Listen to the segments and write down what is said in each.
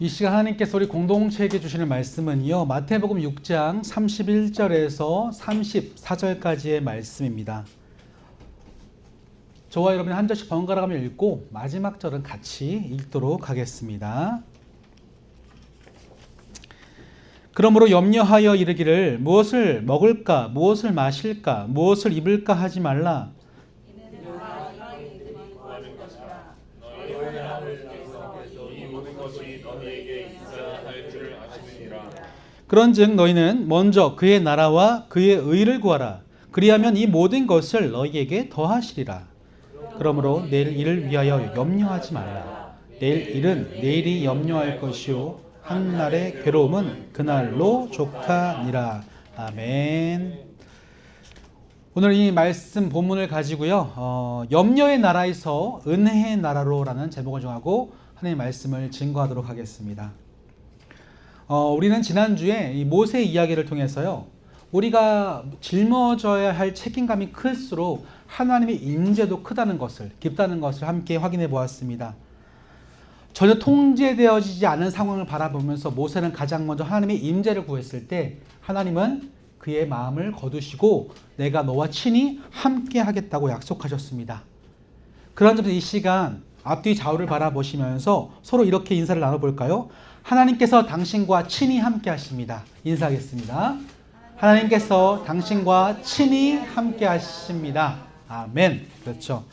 이 시간 하나님께서 우리 공동체에게 주시는 말씀은요, 마태복음 6장 31절에서 34절까지의 말씀입니다. 저와 여러분이 한 절씩 번갈아 가며 읽고 마지막 절은 같이 읽도록 하겠습니다. 그러므로 염려하여 이르기를 무엇을 먹을까, 무엇을 마실까, 무엇을 입을까 하지 말라. 그런즉 너희는 먼저 그의 나라와 그의 의를 구하라. 그리하면 이 모든 것을 너희에게 더하시리라. 그러므로 내일 일을 위하여 염려하지 말라. 내일 일은 내일이 염려할 것이요 한 날의 괴로움은 그날로 족하니라. 아멘. 오늘 이 말씀 본문을 가지고요, 염려의 나라에서 은혜의 나라로라는 제목을 정하고 하나님의 말씀을 증거하도록 하겠습니다. 우리는 지난주에 이 모세 이야기를 통해서요, 우리가 짊어져야 할 책임감이 클수록 하나님의 임재도 크다는 것을, 깊다는 것을 함께 확인해 보았습니다. 전혀 통제되어지지 않은 상황을 바라보면서 모세는 가장 먼저 하나님의 임재를 구했을 때 하나님은 그의 마음을 거두시고 내가 너와 친히 함께 하겠다고 약속하셨습니다. 그런 점에서 이 시간 앞뒤 좌우를 바라보시면서 서로 이렇게 인사를 나눠볼까요? 하나님께서 당신과 친히 함께 하십니다. 인사하겠습니다. 하나님께서 당신과 친히 함께 하십니다. 아멘. 그렇죠.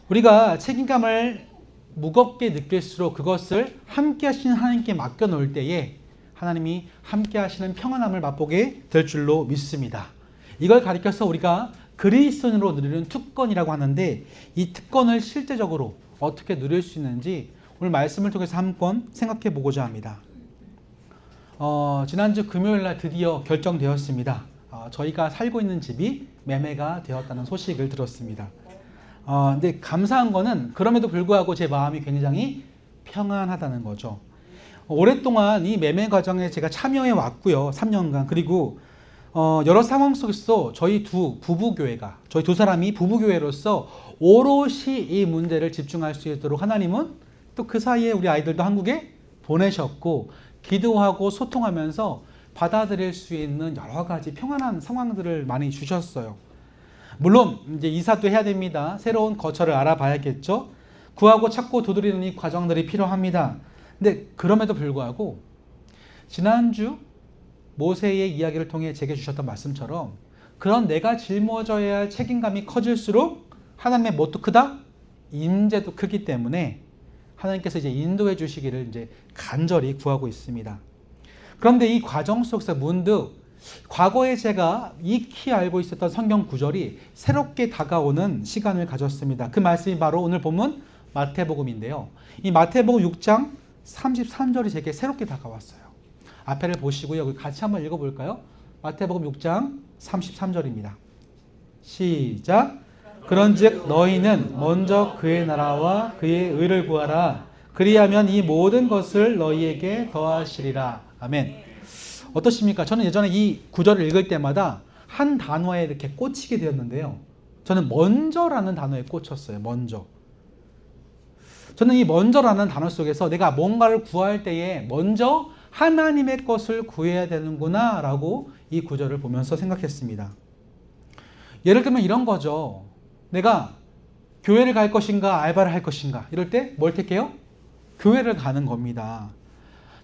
우리가 책임감을 무겁게 느낄수록 그것을 함께 하시는 하나님께 맡겨놓을 때에 하나님이 함께 하시는 평안함을 맛보게 될 줄로 믿습니다. 이걸 가리켜서 우리가 그리스도인으로 누리는 특권이라고 하는데, 이 특권을 실제적으로 어떻게 누릴 수 있는지 오늘 말씀을 통해서 한번 생각해 보고자 합니다. 지난주 금요일날 드디어 결정되었습니다. 저희가 살고 있는 집이 매매가 되었다는 소식을 들었습니다. 근데 감사한 거는 그럼에도 불구하고 제 마음이 굉장히 평안하다는 거죠. 오랫동안 이 매매 과정에 제가 참여해 왔고요. 3년간. 그리고 여러 상황 속에서 저희 두 사람이 부부교회로서 오롯이 이 문제를 집중할 수 있도록 하나님은 또 그 사이에 우리 아이들도 한국에 보내셨고, 기도하고 소통하면서 받아들일 수 있는 여러 가지 평안한 상황들을 많이 주셨어요. 물론 이제 이사도 해야 됩니다. 새로운 거처를 알아봐야겠죠. 구하고 찾고 두드리는 이 과정들이 필요합니다. 근데 그럼에도 불구하고 지난주 모세의 이야기를 통해 제게 주셨던 말씀처럼 그런 내가 짊어져야 할 책임감이 커질수록 하나님의 뭣도 크다? 임재도 크기 때문에 하나님께서 이제 인도해 주시기를 이제 간절히 구하고 있습니다. 그런데 이 과정 속에서 문득 과거에 제가 익히 알고 있었던 성경 구절이 새롭게 다가오는 시간을 가졌습니다. 그 말씀이 바로 오늘 본문 마태복음인데요. 이 마태복음 6장 33절이 제게 새롭게 다가왔어요. 앞에를 보시고요. 같이 한번 읽어볼까요? 마태복음 6장 33절입니다. 시작. 그런즉 너희는 먼저 그의 나라와 그의 의를 구하라. 그리하면 이 모든 것을 너희에게 더하시리라. 아멘. 어떠십니까? 저는 예전에 이 구절을 읽을 때마다 한 단어에 이렇게 꽂히게 되었는데요. 저는 먼저라는 단어에 꽂혔어요. 먼저. 저는 이 먼저라는 단어 속에서 내가 뭔가를 구할 때에 먼저 하나님의 것을 구해야 되는구나 라고 이 구절을 보면서 생각했습니다. 예를 들면 이런 거죠. 내가 교회를 갈 것인가 알바를 할 것인가 이럴 때 뭘 택해요? 교회를 가는 겁니다.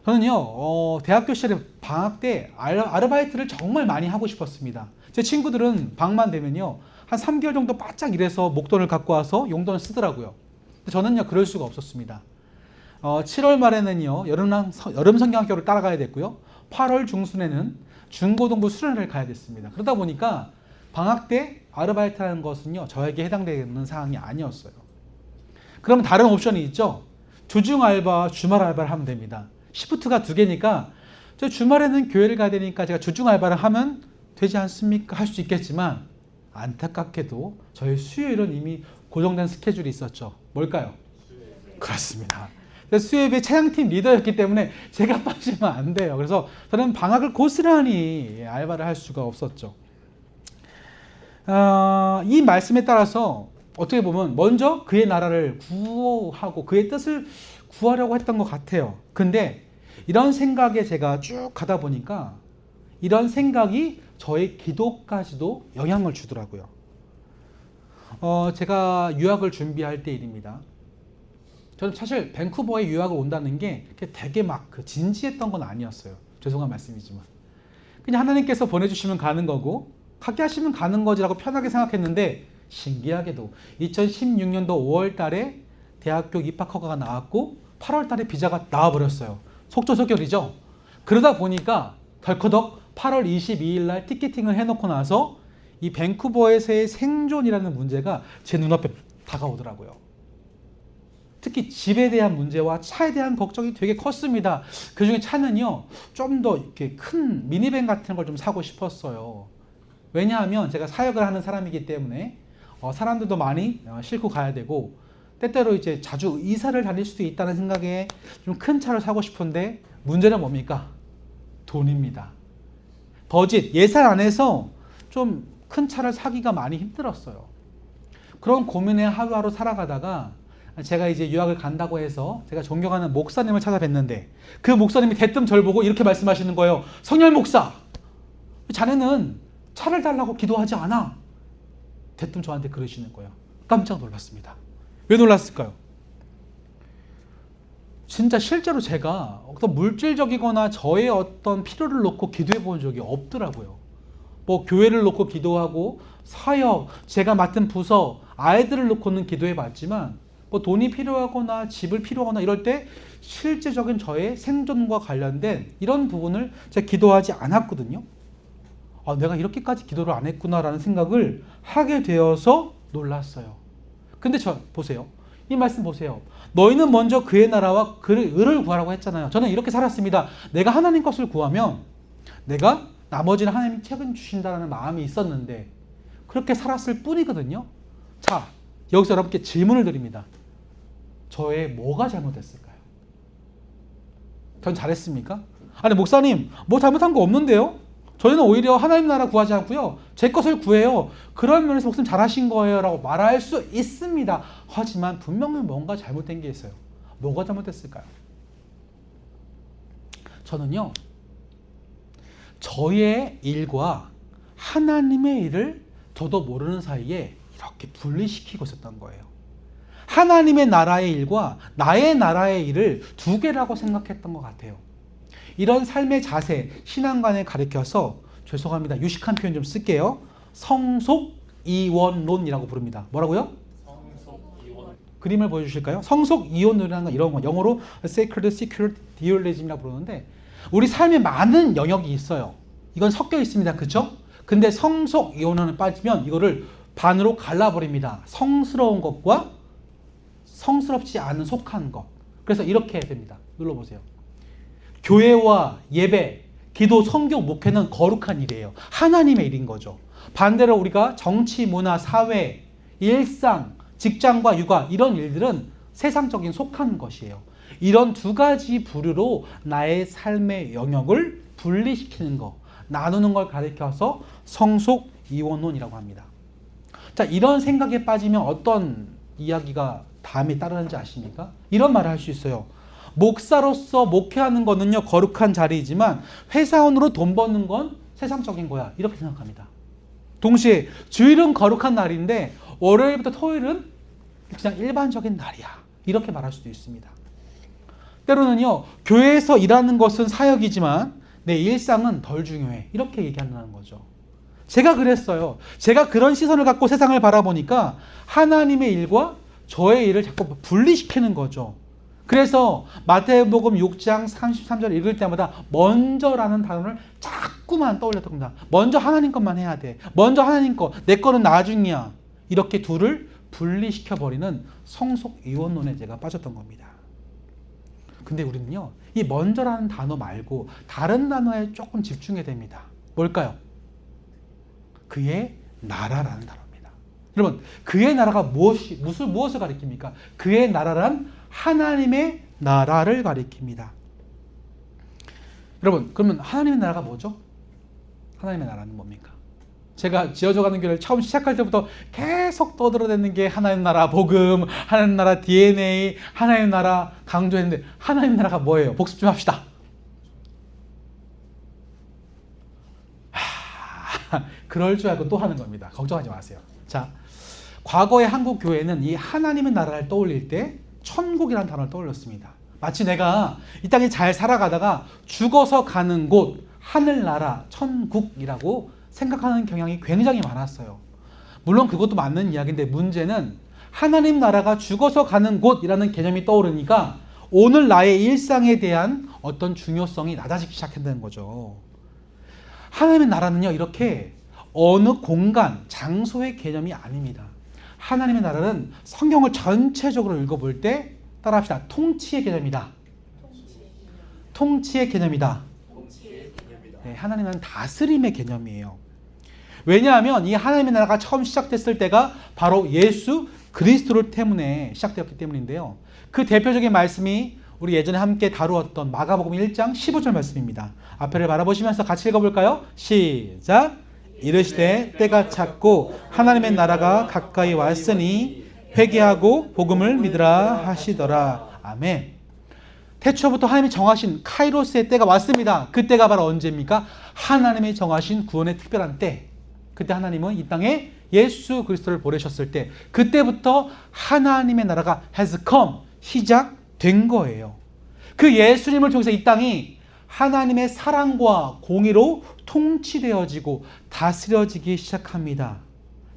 저는요, 대학교 시절에 방학 때 아르바이트를 정말 많이 하고 싶었습니다. 제 친구들은 방만 되면요, 한 3개월 정도 바짝 일해서 목돈을 갖고 와서 용돈을 쓰더라고요. 근데 저는요, 그럴 수가 없었습니다. 7월 말에는요, 여름 성경학교를 따라가야 됐고요. 8월 중순에는 중고등부 수련회를 가야 됐습니다. 그러다 보니까 방학 때 아르바이트하는 것은요, 저에게 해당되는 사항이 아니었어요. 그러면 다른 옵션이 있죠. 주중 알바, 주말 알바를 하면 됩니다. 시프트가 2개니까 저 주말에는 교회를 가야 되니까 제가 주중 알바를 하면 되지 않습니까? 할 수 있겠지만 안타깝게도 저희 수요일은 이미 고정된 스케줄이 있었죠. 뭘까요? 그렇습니다. 수협의 차량팀 리더였기 때문에 제가 빠지면 안 돼요. 그래서 저는 방학을 고스란히 알바를 할 수가 없었죠. 이 말씀에 따라서 어떻게 보면 먼저 그의 나라를 구하고 그의 뜻을 구하려고 했던 것 같아요. 근데 이런 생각에 제가 쭉 가다 보니까 이런 생각이 저의 기도까지도 영향을 주더라고요. 제가 유학을 준비할 때 일입니다. 저는 사실 밴쿠버에 유학을 온다는 게 되게 막 진지했던 건 아니었어요. 죄송한 말씀이지만. 그냥 하나님께서 보내주시면 가는 거고 가게 하시면 가는 거지라고 편하게 생각했는데 신기하게도 2016년도 5월 달에 대학교 입학 허가가 나왔고 8월 달에 비자가 나와버렸어요. 속전속결이죠. 그러다 보니까 덜커덕 8월 22일 날 티켓팅을 해놓고 나서 이 밴쿠버에서의 생존이라는 문제가 제 눈앞에 다가오더라고요. 특히 집에 대한 문제와 차에 대한 걱정이 되게 컸습니다. 그 중에 차는요, 좀 더 이렇게 큰 미니밴 같은 걸 좀 사고 싶었어요. 왜냐하면 제가 사역을 하는 사람이기 때문에 사람들도 많이 싣고 가야 되고 때때로 이제 자주 이사를 다닐 수도 있다는 생각에 좀 큰 차를 사고 싶은데 문제는 뭡니까? 돈입니다. 버짓, 예산 안에서 좀 큰 차를 사기가 많이 힘들었어요. 그런 고민에 하루하루 살아가다가 제가 이제 유학을 간다고 해서 제가 존경하는 목사님을 찾아뵀는데 그 목사님이 대뜸 저를 보고 이렇게 말씀하시는 거예요. 성열 목사, 자네는 차를 달라고 기도하지 않아. 대뜸 저한테 그러시는 거예요. 깜짝 놀랐습니다. 왜 놀랐을까요? 진짜 실제로 제가 어떤 물질적이거나 저의 어떤 필요를 놓고 기도해 본 적이 없더라고요. 뭐 교회를 놓고 기도하고 사역, 제가 맡은 부서, 아이들을 놓고는 기도해 봤지만 뭐 돈이 필요하거나 집을 필요하거나 이럴 때 실제적인 저의 생존과 관련된 이런 부분을 제가 기도하지 않았거든요. 내가 이렇게까지 기도를 안 했구나라는 생각을 하게 되어서 놀랐어요. 근데 보세요. 이 말씀 보세요. 너희는 먼저 그의 나라와 그의 의를 구하라고 했잖아요. 저는 이렇게 살았습니다. 내가 하나님 것을 구하면 내가 나머지는 하나님이 책임주신다는 마음이 있었는데 그렇게 살았을 뿐이거든요. 자, 여기서 여러분께 질문을 드립니다. 저의 뭐가 잘못됐을까요? 전 잘했습니까? 아니 목사님 뭐 잘못한 거 없는데요? 저희는 오히려 하나님 나라 구하지 않고요. 제 것을 구해요. 그런 면에서 목사님 잘하신 거예요 라고 말할 수 있습니다. 하지만 분명히 뭔가 잘못된 게 있어요. 뭐가 잘못됐을까요? 저는요. 저의 일과 하나님의 일을 저도 모르는 사이에 이렇게 분리시키고 있었던 거예요. 하나님의 나라의 일과 나의 나라의 일을 두 개라고 생각했던 것 같아요. 이런 삶의 자세, 신앙관에 가르쳐서 죄송합니다. 유식한 표현 좀 쓸게요. 성속이원론이라고 부릅니다. 뭐라고요? 성속이원. 그림을 보여주실까요? 성속이원론이라는 건 이런 거. 영어로 Sacred Secret Dualism이라고 부르는데 우리 삶에 많은 영역이 있어요. 이건 섞여 있습니다. 그렇죠? 근데 성속이원론에 빠지면 이거를 반으로 갈라버립니다. 성스러운 것과 성스럽지 않은 속한 것. 그래서 이렇게 해야 됩니다. 눌러보세요. 교회와 예배, 기도, 선교, 목회는 거룩한 일이에요. 하나님의 일인 거죠. 반대로 우리가 정치, 문화, 사회, 일상, 직장과 육아 이런 일들은 세상적인 속한 것이에요. 이런 두 가지 부류로 나의 삶의 영역을 분리시키는 거, 나누는 걸 가리켜서 성속이원론이라고 합니다. 자, 이런 생각에 빠지면 어떤 이야기가 다음에 따르는지 아십니까? 이런 말을 할 수 있어요. 목사로서 목회하는 거는요 거룩한 자리이지만 회사원으로 돈 버는 건 세상적인 거야 이렇게 생각합니다. 동시에 주일은 거룩한 날인데 월요일부터 토요일은 그냥 일반적인 날이야 이렇게 말할 수도 있습니다. 때로는요 교회에서 일하는 것은 사역이지만 내 일상은 덜 중요해 이렇게 얘기한다는 거죠. 제가 그랬어요. 제가 그런 시선을 갖고 세상을 바라보니까 하나님의 일과 저의 일을 자꾸 분리시키는 거죠. 그래서 마태복음 6장 33절 읽을 때마다 먼저라는 단어를 자꾸만 떠올렸던 겁니다. 먼저 하나님 것만 해야 돼. 먼저 하나님 것, 내 거는 나중이야. 이렇게 둘을 분리시켜버리는 성속이원론에 제가 빠졌던 겁니다. 근데 우리는요, 이 먼저라는 단어 말고 다른 단어에 조금 집중해야 됩니다. 뭘까요? 그의 나라라는 단어입니다. 여러분, 그의 나라가 무엇을 가리킵니까? 그의 나라란 하나님의 나라를 가리킵니다. 여러분, 그러면 하나님의 나라가 뭐죠? 하나님의 나라는 뭡니까? 제가 지어져가는 교회를 처음 시작할 때부터 계속 떠들어대는 게 하나님 나라 복음, 하나님 나라 DNA, 하나님 나라 강조했는데 하나님 나라가 뭐예요? 복습 좀 합시다. 그럴 줄 알고 또 하는 겁니다. 걱정하지 마세요. 자, 과거의 한국 교회는 이 하나님의 나라를 떠올릴 때 천국이라는 단어를 떠올렸습니다. 마치 내가 이 땅에 잘 살아가다가 죽어서 가는 곳, 하늘나라, 천국이라고 생각하는 경향이 굉장히 많았어요. 물론 그것도 맞는 이야기인데 문제는 하나님 나라가 죽어서 가는 곳이라는 개념이 떠오르니까 오늘 나의 일상에 대한 어떤 중요성이 낮아지기 시작한다는 거죠. 하나님의 나라는요, 이렇게 어느 공간, 장소의 개념이 아닙니다. 하나님의 나라는 성경을 전체적으로 읽어볼 때 따라합시다. 통치의 개념이다. 통치의 개념이다. 네, 하나님의 나라는 다스림의 개념이에요. 왜냐하면 이 하나님의 나라가 처음 시작됐을 때가 바로 예수 그리스도 때문에 시작되었기 때문인데요. 그 대표적인 말씀이 우리 예전에 함께 다루었던 마가복음 1장 15절 말씀입니다. 앞에를 바라보시면서 같이 읽어볼까요? 시작! 이르시되 때가 찼고 하나님의 나라가 가까이 왔으니 회개하고 복음을 믿으라 하시더라. 아멘. 태초부터 하나님이 정하신 카이로스의 때가 왔습니다. 그 때가 바로 언제입니까? 하나님이 정하신 구원의 특별한 때. 그때 하나님은 이 땅에 예수 그리스도를 보내셨을 때, 그때부터 하나님의 나라가 has come, 시작된 거예요. 그 예수님을 통해서 이 땅이 하나님의 사랑과 공의로 통치되어지고 다스려지기 시작합니다.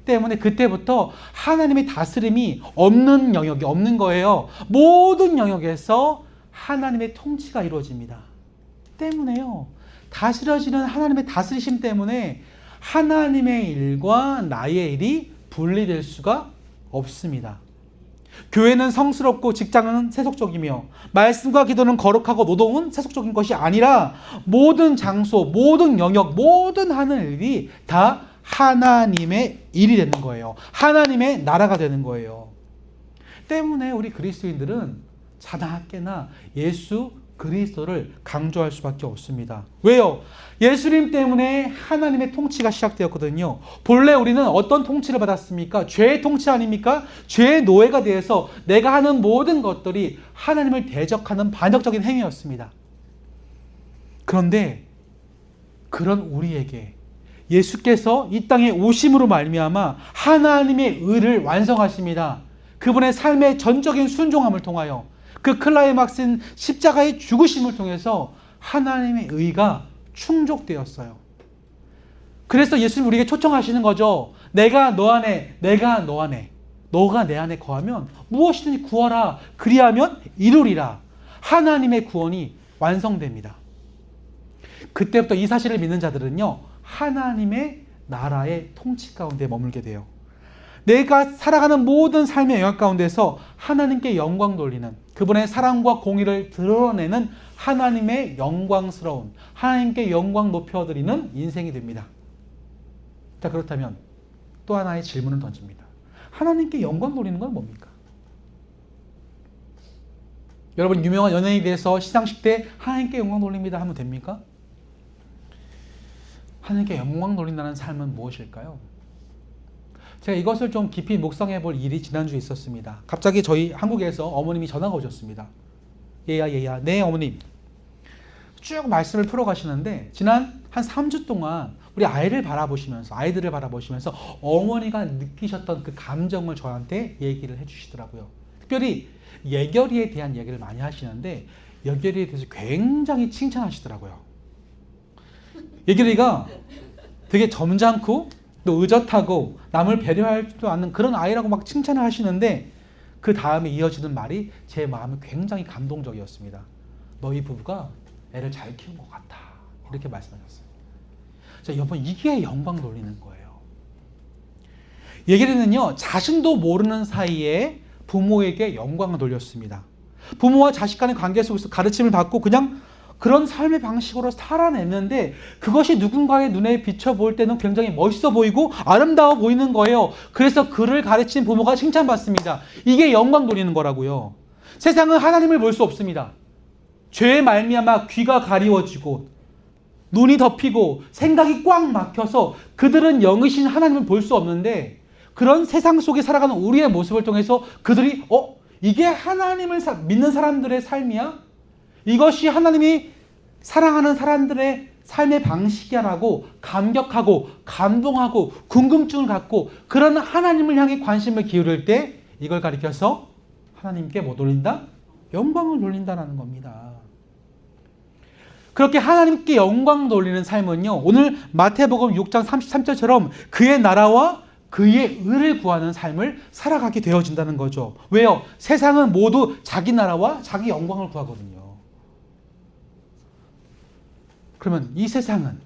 때문에 그때부터 하나님의 다스림이 없는 영역이 없는 거예요. 모든 영역에서 하나님의 통치가 이루어집니다. 때문에요. 다스려지는 하나님의 다스리심 때문에 하나님의 일과 나의 일이 분리될 수가 없습니다. 교회는 성스럽고 직장은 세속적이며 말씀과 기도는 거룩하고 노동은 세속적인 것이 아니라 모든 장소, 모든 영역, 모든 하는 일이 다 하나님의 일이 되는 거예요. 하나님의 나라가 되는 거예요. 때문에 우리 그리스도인들은 자나 깨나 예수 그리스도를 강조할 수밖에 없습니다. 왜요? 예수님 때문에 하나님의 통치가 시작되었거든요. 본래 우리는 어떤 통치를 받았습니까? 죄의 통치 아닙니까? 죄의 노예가 되어서 내가 하는 모든 것들이 하나님을 대적하는 반역적인 행위였습니다. 그런데 그런 우리에게 예수께서 이 땅에 오심으로 말미암아 하나님의 의를 완성하십니다. 그분의 삶의 전적인 순종함을 통하여 그 클라이막스인 십자가의 죽으심을 통해서 하나님의 의가 충족되었어요. 그래서 예수님 우리에게 초청하시는 거죠. 내가 너 안에, 내가 너 안에, 너가 내 안에 거하면 무엇이든지 구하라. 그리하면 이루리라. 하나님의 구원이 완성됩니다. 그때부터 이 사실을 믿는 자들은요, 하나님의 나라의 통치 가운데 머물게 돼요. 내가 살아가는 모든 삶의 영역 가운데서 하나님께 영광 돌리는, 그분의 사랑과 공의를 드러내는 하나님의 영광스러운, 하나님께 영광 높여드리는 인생이 됩니다. 자, 그렇다면 또 하나의 질문을 던집니다. 하나님께 영광 돌리는 건 뭡니까? 여러분, 유명한 연예인에 대해서 시상식 때 하나님께 영광 돌립니다 하면 됩니까? 하나님께 영광 돌린다는 삶은 무엇일까요? 제가 이것을 좀 깊이 묵상해 볼 일이 지난주에 있었습니다. 갑자기 저희 한국에서 어머님이 전화가 오셨습니다. 얘야, 네 어머님. 쭉 말씀을 풀어가시는데 지난 한 3주 동안 우리 아이들을 바라보시면서 어머니가 느끼셨던 그 감정을 저한테 얘기를 해주시더라고요. 특별히 예결이에 대한 얘기를 많이 하시는데 예결이에 대해서 굉장히 칭찬하시더라고요. 예결이가 되게 점잖고 또 의젓하고 남을 배려하지도 않는 그런 아이라고 막 칭찬을 하시는데 그 다음에 이어지는 말이 제 마음에 굉장히 감동적이었습니다. 너희 부부가 애를 잘 키운 것 같아. 이렇게 말씀하셨어요. 자, 여러분, 이게 영광 돌리는 거예요. 예결이는요, 자신도 모르는 사이에 부모에게 영광을 돌렸습니다. 부모와 자식 간의 관계 속에서 가르침을 받고 그냥 그런 삶의 방식으로 살아냈는데 그것이 누군가의 눈에 비춰볼 때는 굉장히 멋있어 보이고 아름다워 보이는 거예요. 그래서 그를 가르친 부모가 칭찬받습니다. 이게 영광 돌리는 거라고요. 세상은 하나님을 볼 수 없습니다. 죄에 말미암아 귀가 가리워지고 눈이 덮이고 생각이 꽉 막혀서 그들은 영이신 하나님을 볼 수 없는데 그런 세상 속에 살아가는 우리의 모습을 통해서 그들이 이게 하나님을 믿는 사람들의 삶이야? 이것이 하나님이 사랑하는 사람들의 삶의 방식이야라고 감격하고 감동하고 궁금증을 갖고 그런 하나님을 향해 관심을 기울일 때 이걸 가리켜서 하나님께 뭐 돌린다? 영광을 돌린다는 겁니다. 그렇게 하나님께 영광 돌리는 삶은요, 오늘 마태복음 6장 33절처럼 그의 나라와 그의 의를 구하는 삶을 살아가게 되어진다는 거죠. 왜요? 세상은 모두 자기 나라와 자기 영광을 구하거든요. 그러면 이 세상은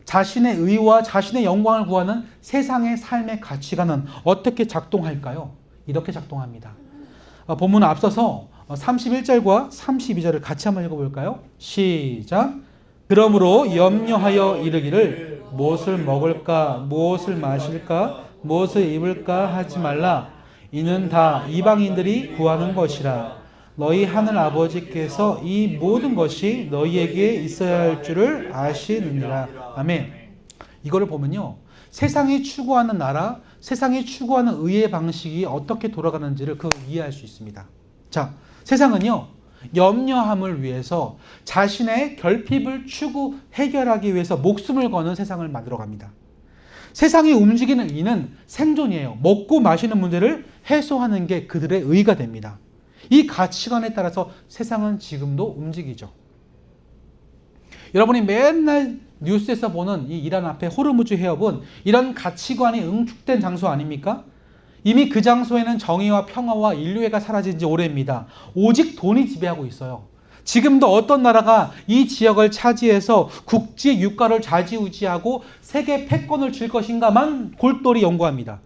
자신의 의와 자신의 영광을 구하는 세상의 삶의 가치관은 어떻게 작동할까요? 이렇게 작동합니다. 본문은 앞서서 31절과 32절을 같이 한번 읽어볼까요? 시작. 그러므로 염려하여 이르기를 무엇을 먹을까, 무엇을 마실까, 무엇을 입을까 하지 말라. 이는 다 이방인들이 구하는 것이라. 너희 하늘 아버지께서 이 모든 것이 너희에게 있어야 할 줄을 아시느니라. 아멘. 이거를 보면요, 세상이 추구하는 나라, 세상이 추구하는 의의 방식이 어떻게 돌아가는지를 이해할 수 있습니다. 자, 세상은요, 염려함을 위해서 자신의 결핍을 추구 해결하기 위해서 목숨을 거는 세상을 만들어갑니다. 세상이 움직이는 이는 생존이에요. 먹고 마시는 문제를 해소하는 게 그들의 의가 됩니다. 이 가치관에 따라서 세상은 지금도 움직이죠. 여러분이 맨날 뉴스에서 보는 이 이란 앞에 호르무즈 해협은 이런 가치관이 응축된 장소 아닙니까? 이미 그 장소에는 정의와 평화와 인류애가 사라진 지 오래입니다. 오직 돈이 지배하고 있어요. 지금도 어떤 나라가 이 지역을 차지해서 국제 유가를 좌지우지하고 세계 패권을 쥘 것인가만 골똘히 연구합니다.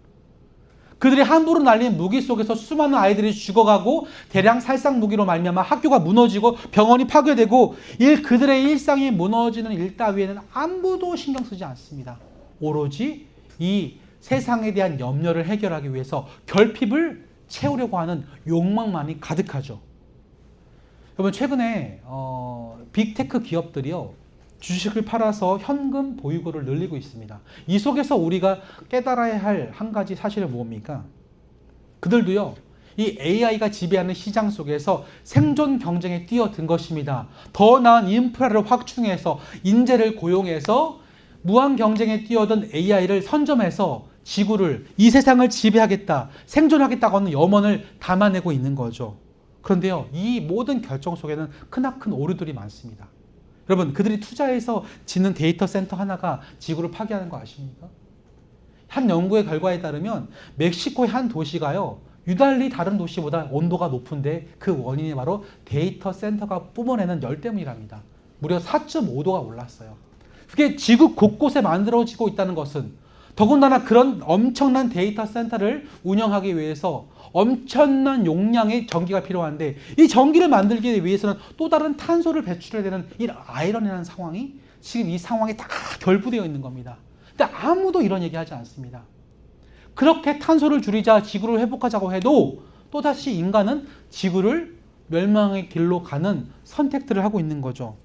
그들이 함부로 날린 무기 속에서 수많은 아이들이 죽어가고 대량 살상 무기로 말미암아 학교가 무너지고 병원이 파괴되고 그들의 일상이 무너지는 일 따위에는 아무도 신경 쓰지 않습니다. 오로지 이 세상에 대한 염려를 해결하기 위해서 결핍을 채우려고 하는 욕망만이 가득하죠. 여러분, 최근에 빅테크 기업들이요, 주식을 팔아서 현금 보유고를 늘리고 있습니다. 이 속에서 우리가 깨달아야 할 한 가지 사실은 뭡니까? 그들도요, 이 AI가 지배하는 시장 속에서 생존 경쟁에 뛰어든 것입니다. 더 나은 인프라를 확충해서 인재를 고용해서 무한 경쟁에 뛰어든 AI를 선점해서 지구를, 이 세상을 지배하겠다, 생존하겠다고 하는 염원을 담아내고 있는 거죠. 그런데요, 이 모든 결정 속에는 크나큰 오류들이 많습니다. 여러분, 그들이 투자해서 짓는 데이터 센터 하나가 지구를 파괴하는 거 아십니까? 한 연구의 결과에 따르면 멕시코의 한 도시가요, 유달리 다른 도시보다 온도가 높은데 그 원인이 바로 데이터 센터가 뿜어내는 열 때문이랍니다. 무려 4.5도가 올랐어요. 그게 지구 곳곳에 만들어지고 있다는 것은 더군다나 그런 엄청난 데이터 센터를 운영하기 위해서 엄청난 용량의 전기가 필요한데 이 전기를 만들기 위해서는 또 다른 탄소를 배출해야 되는 이 아이러니한 상황이 지금 이 상황에 다 결부되어 있는 겁니다. 근데 아무도 이런 얘기 하지 않습니다. 그렇게 탄소를 줄이자, 지구를 회복하자고 해도 또다시 인간은 지구를 멸망의 길로 가는 선택들을 하고 있는 거죠.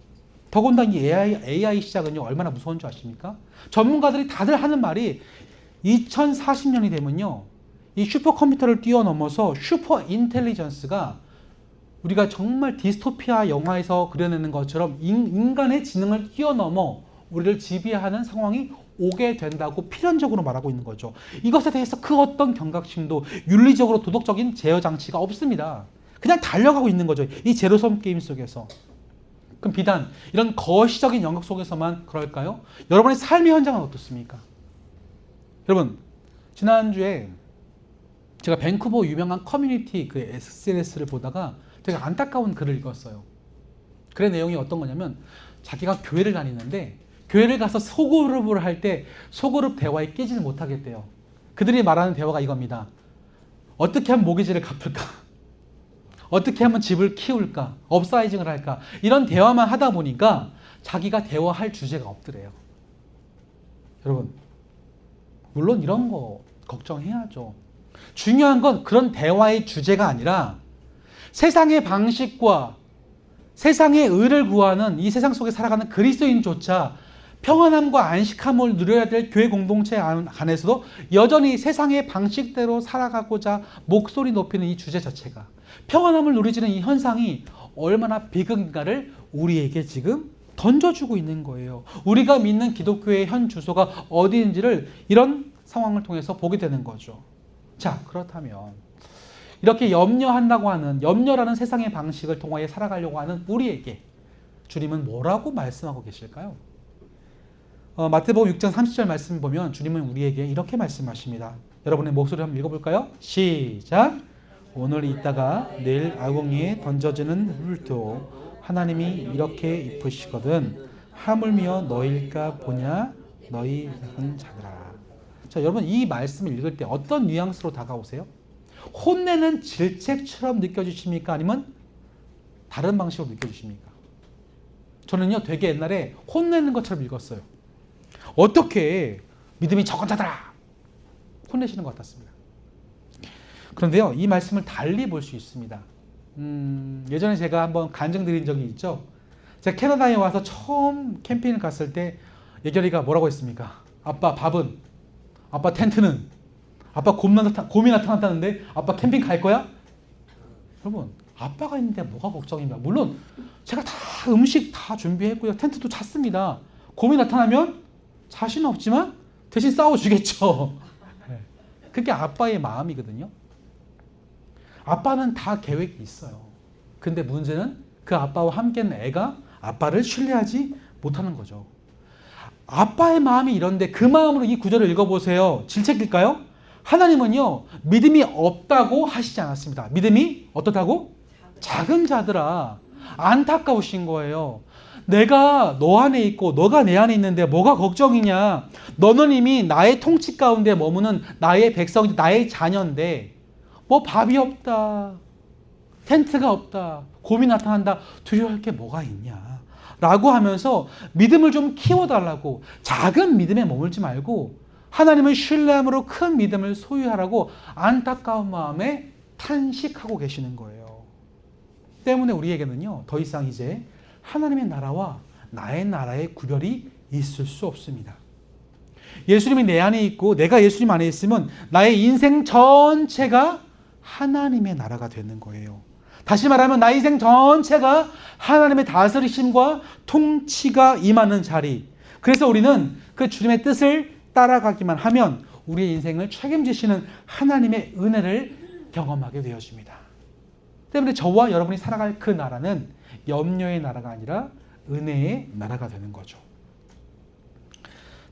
더군다나 이 AI 시작은요, 얼마나 무서운 줄 아십니까? 전문가들이 다들 하는 말이 2040년이 되면요, 이 슈퍼컴퓨터를 뛰어넘어서 슈퍼 인텔리전스가 우리가 정말 디스토피아 영화에서 그려내는 것처럼 인간의 지능을 뛰어넘어 우리를 지배하는 상황이 오게 된다고 필연적으로 말하고 있는 거죠. 이것에 대해서 그 어떤 경각심도 윤리적으로 도덕적인 제어 장치가 없습니다. 그냥 달려가고 있는 거죠. 이 제로섬 게임 속에서. 그럼 비단 이런 거시적인 영역 속에서만 그럴까요? 여러분의 삶의 현장은 어떻습니까? 여러분, 지난주에 제가 밴쿠버 유명한 커뮤니티 그 SNS를 보다가 되게 안타까운 글을 읽었어요. 글의 내용이 어떤 거냐면 자기가 교회를 다니는데 교회를 가서 소그룹을 할 때 소그룹 대화에 끼지를 못하겠대요. 그들이 말하는 대화가 이겁니다. 어떻게 하면 모기지를 갚을까? 어떻게 하면 집을 키울까? 업사이징을 할까? 이런 대화만 하다 보니까 자기가 대화할 주제가 없더래요. 여러분, 물론 이런 거 걱정해야죠. 중요한 건 그런 대화의 주제가 아니라 세상의 방식과 세상의 의를 구하는 이 세상 속에 살아가는 그리스도인조차 평안함과 안식함을 누려야 될 교회 공동체 안에서도 여전히 세상의 방식대로 살아가고자 목소리 높이는 이 주제 자체가, 평안함을 누리지는 이 현상이 얼마나 비극인가를 우리에게 지금 던져주고 있는 거예요. 우리가 믿는 기독교의 현 주소가 어디인지를 이런 상황을 통해서 보게 되는 거죠. 자, 그렇다면 이렇게 염려한다고 하는, 염려라는 세상의 방식을 통하여 살아가려고 하는 우리에게 주님은 뭐라고 말씀하고 계실까요? 마태복음 6장 30절 말씀 보면 주님은 우리에게 이렇게 말씀하십니다. 여러분의 목소리 한번 읽어볼까요? 시작! 오늘 있다가 내일 아궁이에 던져지는 물도 하나님이 이렇게 입으시거든 하물며 너희일까 보냐 너희 작은 자들아. 자, 여러분 이 말씀을 읽을 때 어떤 뉘앙스로 다가오세요? 혼내는 질책처럼 느껴지십니까? 아니면 다른 방식으로 느껴지십니까? 저는요 되게 옛날에 혼내는 것처럼 읽었어요. 어떻게 믿음이 적은 자들아 혼내시는 것 같았습니다. 그런데요 이 말씀을 달리 볼 수 있습니다. 예전에 제가 한번 간증드린 적이 있죠. 제가 캐나다에 와서 처음 캠핑을 갔을 때 예결이가 뭐라고 했습니까? 아빠 밥은? 아빠 텐트는? 아빠 곰이 나타났다는데 아빠 캠핑 갈 거야? 여러분 아빠가 있는데 뭐가 걱정입니까? 물론 제가 다 음식 다 준비했고요. 텐트도 찼습니다. 곰이 나타나면 자신은 없지만 대신 싸워주겠죠. 그게 아빠의 마음이거든요. 아빠는 다 계획이 있어요. 근데 문제는 그 아빠와 함께는 애가 아빠를 신뢰하지 못하는 거죠. 아빠의 마음이 이런데 그 마음으로 이 구절을 읽어보세요. 질책일까요? 하나님은요 믿음이 없다고 하시지 않았습니다. 믿음이 어떻다고? 작은 자들아. 안타까우신 거예요. 내가 너 안에 있고 너가 내 안에 있는데 뭐가 걱정이냐. 너는 이미 나의 통치 가운데 머무는 나의 백성, 나의 자녀인데 뭐 밥이 없다, 텐트가 없다, 곰이 나타난다, 두려워할 게 뭐가 있냐 라고 하면서 믿음을 좀 키워달라고, 작은 믿음에 머물지 말고 하나님을 신뢰함으로 큰 믿음을 소유하라고 안타까운 마음에 탄식하고 계시는 거예요. 때문에 우리에게는요 더 이상 이제 하나님의 나라와 나의 나라의 구별이 있을 수 없습니다. 예수님이 내 안에 있고 내가 예수님 안에 있으면 나의 인생 전체가 하나님의 나라가 되는 거예요. 다시 말하면 나의 인생 전체가 하나님의 다스리심과 통치가 임하는 자리. 그래서 우리는 그 주님의 뜻을 따라가기만 하면 우리의 인생을 책임지시는 하나님의 은혜를 경험하게 되어집니다. 때문에 저와 여러분이 살아갈 그 나라는 염려의 나라가 아니라 은혜의 나라가 되는 거죠.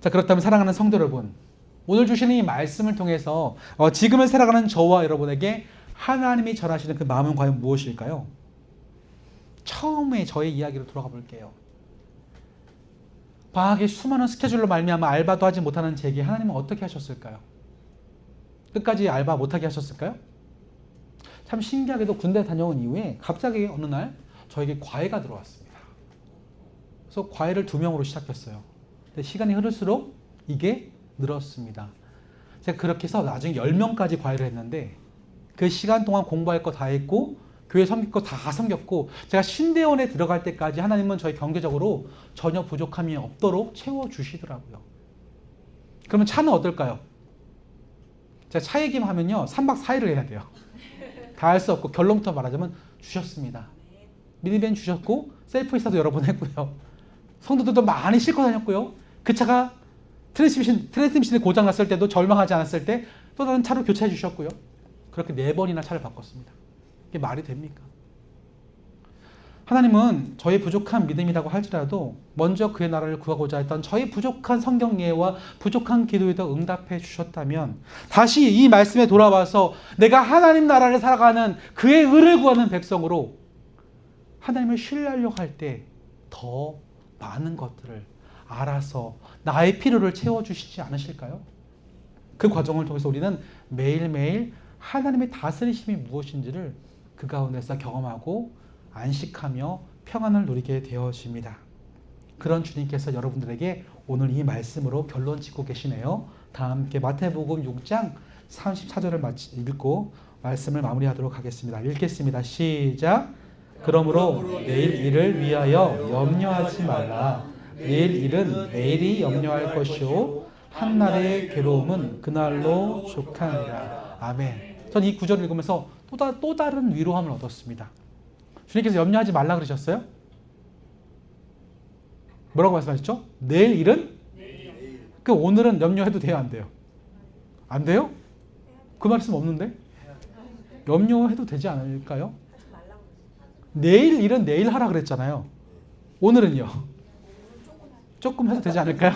자, 그렇다면 사랑하는 성도 여러분, 오늘 주시는 이 말씀을 통해서 지금을 살아가는 저와 여러분에게 하나님이 전하시는 그 마음은 과연 무엇일까요? 처음에 저의 이야기로 돌아가 볼게요. 방학의 수많은 스케줄로 말미암아 알바도 하지 못하는 제게 하나님은 어떻게 하셨을까요? 끝까지 알바 못하게 하셨을까요? 참 신기하게도 군대 다녀온 이후에 갑자기 어느 날 저에게 과외가 들어왔습니다. 그래서 과외를 2명으로 시작했어요. 근데 시간이 흐를수록 이게 늘었습니다. 제가 그렇게 해서 나중에 10명까지 과외를 했는데 그 시간 동안 공부할 거 다 했고 교회 섬길 거 다 섬겼고 제가 신대원에 들어갈 때까지 하나님은 저희 경제적으로 전혀 부족함이 없도록 채워주시더라고요. 그러면 차는 어떨까요? 제가 차 얘기만 하면요 3박 4일을 해야 돼요. 다 할 수 없고 결론부터 말하자면 주셨습니다. 미니밴 주셨고 셀프이사도 여러 번 했고요. 성도들도 많이 싣고 다녔고요. 그 차가 트랜스미션이 고장났을 때도 절망하지 않았을 때 또 다른 차로 교체해 주셨고요. 그렇게 4번이나 차를 바꿨습니다. 이게 말이 됩니까? 하나님은 저의 부족한 믿음이라고 할지라도 먼저 그의 나라를 구하고자 했던 저의 부족한 성경 예와 부족한 기도에도 응답해 주셨다면 다시 이 말씀에 돌아와서 내가 하나님 나라를 살아가는 그의 의를 구하는 백성으로 하나님을 신뢰하려고 할 때 더 많은 것들을 알아서 나의 필요를 채워주시지 않으실까요? 그 과정을 통해서 우리는 매일매일 하나님의 다스리심이 무엇인지를 그 가운데서 경험하고 안식하며 평안을 누리게 되어집니다. 그런 주님께서 여러분들에게 오늘 이 말씀으로 결론 짓고 계시네요. 다 함께 마태복음 6장 34절을 읽고 말씀을 마무리하도록 하겠습니다. 읽겠습니다. 시작. 그러므로 내일 일을 위하여 염려하지 말라. 내일 일은 내일이 염려할 것이요 한날의 괴로움은 그날로 족하니라. 아멘. 전 이 구절을 읽으면서 또 다른 위로함을 얻었습니다. 주님께서 염려하지 말라 그러셨어요? 뭐라고 말씀하셨죠? 내일 일은? 그 오늘은 염려해도 돼요, 안 돼요? 안 돼요? 그 말씀 없는데? 염려해도 되지 않을까요? 내일 일은 내일 하라 그랬잖아요. 오늘은요? 조금 해도 되지 않을까요?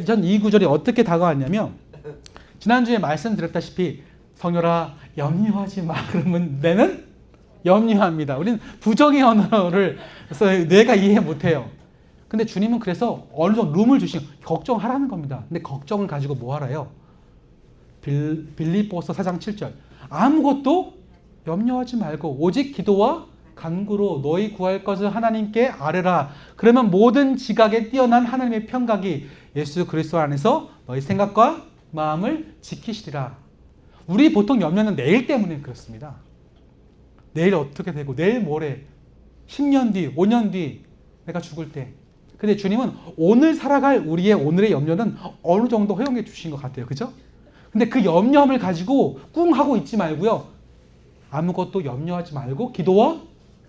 전 이 구절이 어떻게 다가왔냐면 지난주에 말씀드렸다시피 성녀라 염려하지 마 그러면 내는 염려합니다. 우리는 부정의 언어를 써 뇌가 이해 못해요. 근데 주님은 그래서 어느 정도 룸을 주신 걱정하라는 겁니다. 근데 걱정을 가지고 뭐 하래요? 빌립보서 4장 7절 아무것도 염려하지 말고 오직 기도와 간구로 너희 구할 것을 하나님께 아뢰라. 그러면 모든 지각에 뛰어난 하나님의 평각이 예수 그리스도 안에서 너희 생각과 마음을 지키시리라. 우리 보통 염려는 내일 때문에 그렇습니다. 내일 어떻게 되고 내일 모레 10년 뒤 5년 뒤 내가 죽을 때. 근데 주님은 오늘 살아갈 우리의 오늘의 염려는 어느 정도 허용해 주신 것 같아요. 그죠? 근데 그 염려함을 가지고 꿍 하고 있지 말고요. 아무것도 염려하지 말고 기도와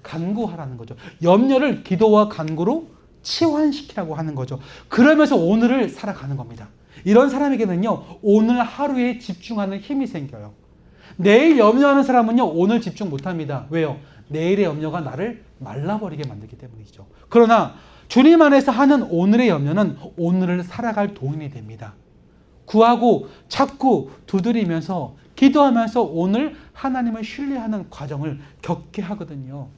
간구하라는 거죠. 염려를 기도와 간구로 치환시키라고 하는 거죠. 그러면서 오늘을 살아가는 겁니다. 이런 사람에게는요, 오늘 하루에 집중하는 힘이 생겨요. 내일 염려하는 사람은요, 오늘 집중 못합니다. 왜요? 내일의 염려가 나를 말라버리게 만들기 때문이죠. 그러나 주님 안에서 하는 오늘의 염려는 오늘을 살아갈 동인이 됩니다. 구하고 찾고 두드리면서 기도하면서 오늘 하나님을 신뢰하는 과정을 겪게 하거든요.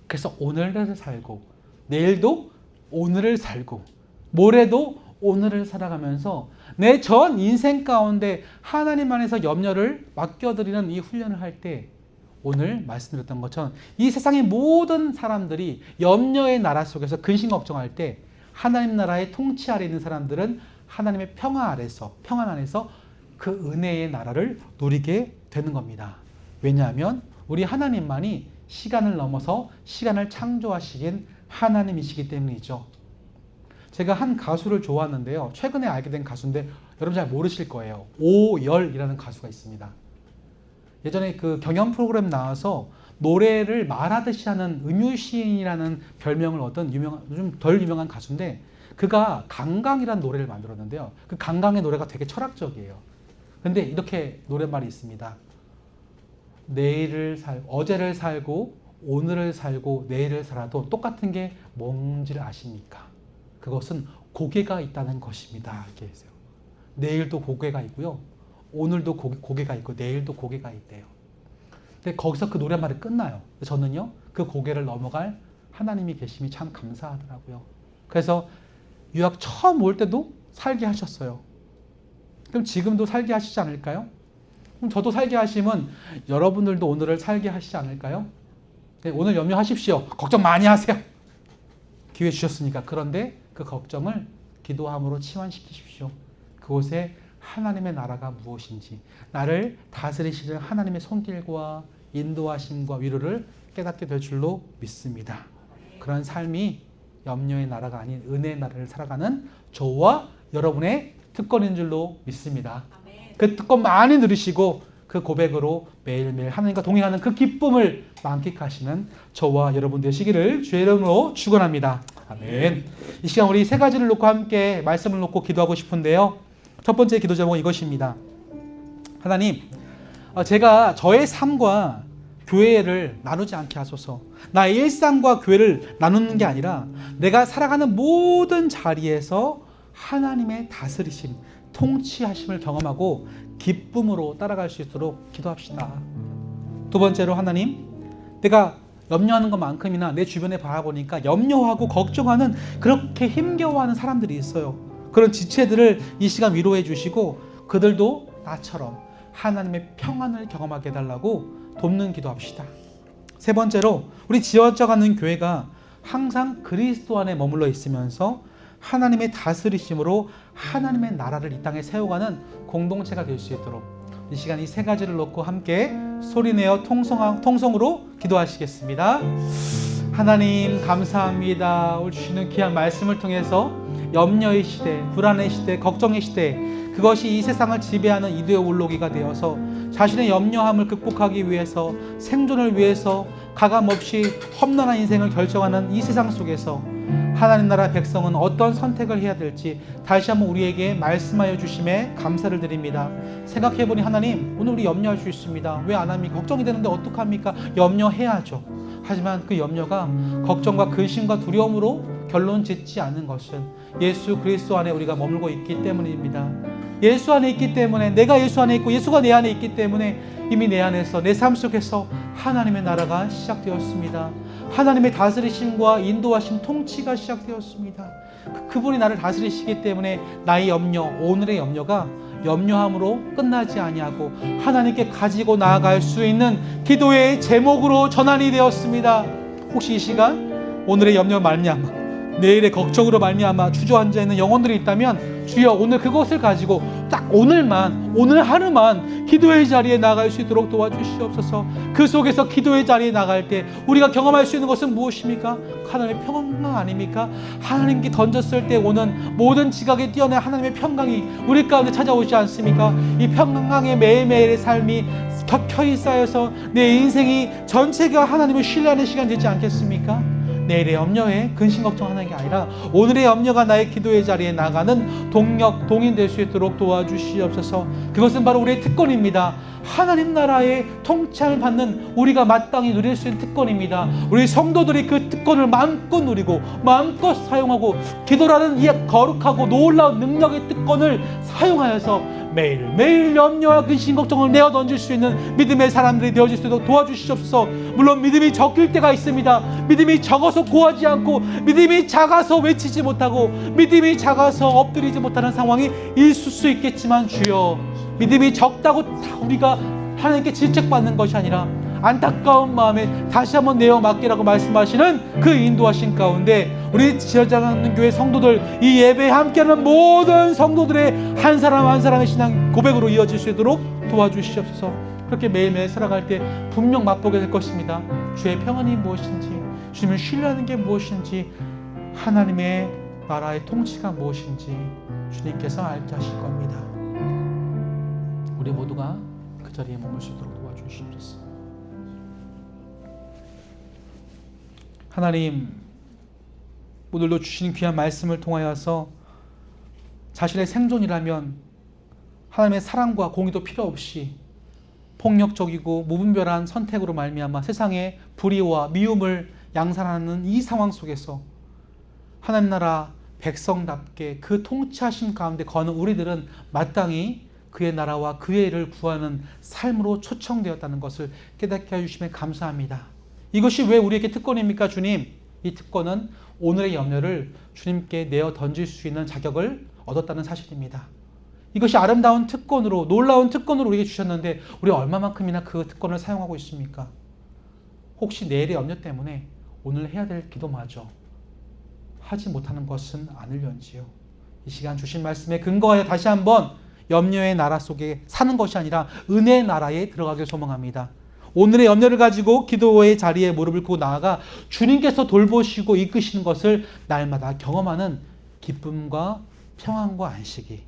그래서 오늘을 살고 내일도 오늘을 살고 모레도 오늘을 살아가면서 내 전 인생 가운데 하나님 안에서 염려를 맡겨드리는 이 훈련을 할 때 오늘 말씀드렸던 것처럼 이 세상의 모든 사람들이 염려의 나라 속에서 근심 걱정할 때 하나님 나라의 통치 아래 있는 사람들은 하나님의 평안 안에서 그 은혜의 나라를 누리게 되는 겁니다. 왜냐하면 우리 하나님만이 시간을 넘어서 시간을 창조하시긴 하나님이시기 때문이죠. 제가 한 가수를 좋아하는데요. 최근에 알게 된 가수인데 여러분 잘 모르실 거예요. 오열이라는 가수가 있습니다. 예전에 그 경연 프로그램 나와서 노래를 말하듯이 하는 음유시인이라는 별명을 얻은 좀 덜 유명한 가수인데 그가 강강이라는 노래를 만들었는데요. 그 강강의 노래가 되게 철학적이에요. 근데 이렇게 노랫말이 있습니다. 어제를 살고 오늘을 살고 내일을 살아도 똑같은 게 뭔지를 아십니까? 그것은 고개가 있다는 것입니다. 이렇게 했어요. 내일도 고개가 있고요. 오늘도 고개가 있고 내일도 고개가 있대요. 근데 거기서 그 노랫말이 끝나요. 저는요. 그 고개를 넘어갈 하나님이 계심이 참 감사하더라고요. 그래서 유학 처음 올 때도 살게 하셨어요. 그럼 지금도 살게 하시지 않을까요? 그럼 저도 살게 하시면 여러분들도 오늘을 살게 하시지 않을까요? 네, 오늘 염려하십시오. 걱정 많이 하세요. 기회 주셨으니까. 그런데 그 걱정을 기도함으로 치환시키십시오. 그곳에 하나님의 나라가 무엇인지 나를 다스리시는 하나님의 손길과 인도하심과 위로를 깨닫게 될 줄로 믿습니다. 그런 삶이 염려의 나라가 아닌 은혜의 나라를 살아가는 저와 여러분의 특권인 줄로 믿습니다. 그 특권 많이 누리시고 그 고백으로 매일매일 하나님과 동행하는 그 기쁨을 만끽하시는 저와 여러분 되시기를 주의 이름으로 축원합니다. 아멘. 이 시간 우리 세 가지를 놓고 함께 말씀을 놓고 기도하고 싶은데요. 첫 번째 기도 제목은 이것입니다. 하나님, 제가 저의 삶과 교회를 나누지 않게 하소서. 나의 일상과 교회를 나누는 게 아니라 내가 살아가는 모든 자리에서 하나님의 다스리심, 통치하심을 경험하고 기쁨으로 따라갈 수 있도록 기도합시다. 두 번째로 하나님, 내가 염려하는 것만큼이나 내 주변에 바라보니까 염려하고 걱정하는 그렇게 힘겨워하는 사람들이 있어요. 그런 지체들을 이 시간 위로해 주시고 그들도 나처럼 하나님의 평안을 경험하게 해달라고 돕는 기도합시다. 세 번째로 우리 지어져가는 교회가 항상 그리스도 안에 머물러 있으면서 하나님의 다스리심으로 하나님의 나라를 이 땅에 세워가는 공동체가 될 수 있도록 이 시간 이 세 가지를 놓고 함께 소리내어 통성으로 기도하시겠습니다. 하나님 감사합니다. 오늘 주시는 귀한 말씀을 통해서 염려의 시대, 불안의 시대, 걱정의 시대, 그것이 이 세상을 지배하는 이도의 올로기가 되어서 자신의 염려함을 극복하기 위해서, 생존을 위해서 가감없이 험난한 인생을 결정하는 이 세상 속에서 하나님 나라 백성은 어떤 선택을 해야 될지 다시 한번 우리에게 말씀하여 주심에 감사를 드립니다. 생각해보니 하나님, 오늘 우리 염려할 수 있습니다. 왜 안 합니까? 걱정이 되는데 어떡합니까? 염려해야죠. 하지만 그 염려가 걱정과 근심과 두려움으로 결론 짓지 않는 것은 예수 그리스도 안에 우리가 머물고 있기 때문입니다. 예수 안에 있기 때문에, 내가 예수 안에 있고 예수가 내 안에 있기 때문에 이미 내 안에서, 내 삶 속에서 하나님의 나라가 시작되었습니다. 하나님의 다스리심과 인도하심, 통치가 시작되었습니다. 그분이 나를 다스리시기 때문에 나의 염려, 오늘의 염려가 염려함으로 끝나지 아니하고 하나님께 가지고 나아갈 수 있는 기도의 제목으로 전환이 되었습니다. 혹시 이 시간 오늘의 염려 말미암아, 내일의 걱정으로 말미암아 주저앉아 있는 영혼들이 있다면 주여, 오늘 그것을 가지고 딱 오늘만, 오늘 하루만 기도의 자리에 나갈 수 있도록 도와주시옵소서. 그 속에서 기도의 자리에 나갈 때 우리가 경험할 수 있는 것은 무엇입니까? 하나님의 평강 아닙니까? 하나님께 던졌을 때 오는 모든 지각에 뛰어난 하나님의 평강이 우리 가운데 찾아오지 않습니까? 이 평강의 매일매일의 삶이 켜켜이 쌓여서 내 인생이 전체가 하나님을 신뢰하는 시간 되지 않겠습니까? 내일의 염려에 근심 걱정하는 게 아니라 오늘의 염려가 나의 기도의 자리에 나가는 동력, 동인 될 수 있도록 도와주시옵소서. 그것은 바로 우리의 특권입니다. 하나님 나라의 통치를 받는 우리가 마땅히 누릴 수 있는 특권입니다. 우리 성도들이 그 특권을 마음껏 누리고 마음껏 사용하고 기도라는 이 거룩하고 놀라운 능력의 특권을 사용하여서 매일매일 염려와 근심 걱정을 내어 던질 수 있는 믿음의 사람들이 되어질 수 있도록 도와주시옵소서. 물론 믿음이 적을 때가 있습니다. 믿음이 적어서 구하지 않고, 믿음이 작아서 외치지 못하고, 믿음이 작아서 엎드리지 못하는 상황이 있을 수 있겠지만 주여, 믿음이 적다고 우리가 하나님께 질책받는 것이 아니라 안타까운 마음에 다시 한번 내어 맡기라고 말씀하시는 그 인도하신 가운데 우리 지어장하는 교회 성도들, 이 예배에 함께하는 모든 성도들의 한 사람 한 사람의 신앙 고백으로 이어질 수 있도록 도와주시옵소서. 그렇게 매일매일 살아갈 때 분명 맛보게 될 것입니다. 주의 평안이 무엇인지, 주님을 신뢰하는 게 무엇인지, 하나님의 나라의 통치가 무엇인지 주님께서 알게 하실 겁니다. 우리 모두가 그 자리에 머물 수 있도록 도와주시옵소서. 하나님, 오늘도 주신 귀한 말씀을 통하여서 자신의 생존이라면 하나님의 사랑과 공의도 필요 없이 폭력적이고 무분별한 선택으로 말미암아 세상의 불의와 미움을 양산하는 이 상황 속에서 하나님 나라 백성답게 그 통치하신 가운데 거는 우리들은 마땅히 그의 나라와 그의 일을 구하는 삶으로 초청되었다는 것을 깨닫게 해주시면 감사합니다. 이것이 왜 우리에게 특권입니까, 주님? 이 특권은 오늘의 염려를 주님께 내어 던질 수 있는 자격을 얻었다는 사실입니다. 이것이 아름다운 특권으로, 놀라운 특권으로 우리에게 주셨는데 우리 얼마만큼이나 그 특권을 사용하고 있습니까? 혹시 내일의 염려 때문에 오늘 해야 될 기도마저 하지 못하는 것은 아닐런지요. 이 시간 주신 말씀에 근거하여 다시 한번 염려의 나라 속에 사는 것이 아니라 은혜의 나라에 들어가길 소망합니다. 오늘의 염려를 가지고 기도의 자리에 무릎을 꿇고 나아가 주님께서 돌보시고 이끄시는 것을 날마다 경험하는 기쁨과 평안과 안식이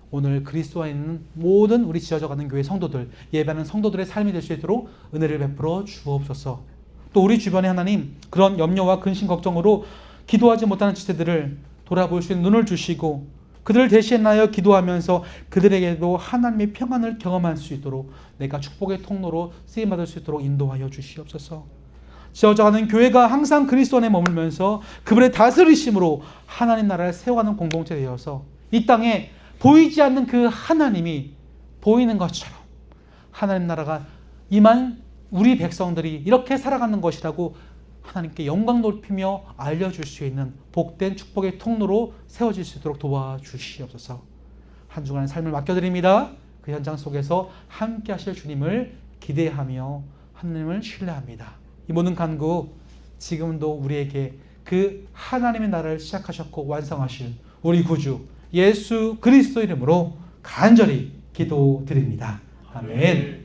오늘 그리스도 안에 있는 모든 우리 지어져가는 교회 성도들, 예배하는 성도들의 삶이 될 수 있도록 은혜를 베풀어 주옵소서. 또 우리 주변에 하나님, 그런 염려와 근심 걱정으로 기도하지 못하는 지체들을 돌아볼 수 있는 눈을 주시고 그들을 대신하여 기도하면서 그들에게도 하나님의 평안을 경험할 수 있도록 내가 축복의 통로로 쓰임받을 수 있도록 인도하여 주시옵소서. 지어져가는 교회가 항상 그리스도 안에 머물면서 그분의 다스리심으로 하나님 나라를 세워가는 공동체 되어서 이 땅에 보이지 않는 그 하나님이 보이는 것처럼 하나님 나라가 임한 우리 백성들이 이렇게 살아가는 것이라고 하나님께 영광 높이며 알려줄 수 있는 복된 축복의 통로로 세워질 수 있도록 도와주시옵소서. 한 주간의 삶을 맡겨드립니다. 그 현장 속에서 함께 하실 주님을 기대하며 하나님을 신뢰합니다. 이 모든 간구 지금도 우리에게 그 하나님의 나라를 시작하셨고 완성하실 우리 구주 예수 그리스도 이름으로 간절히 기도드립니다. 아멘.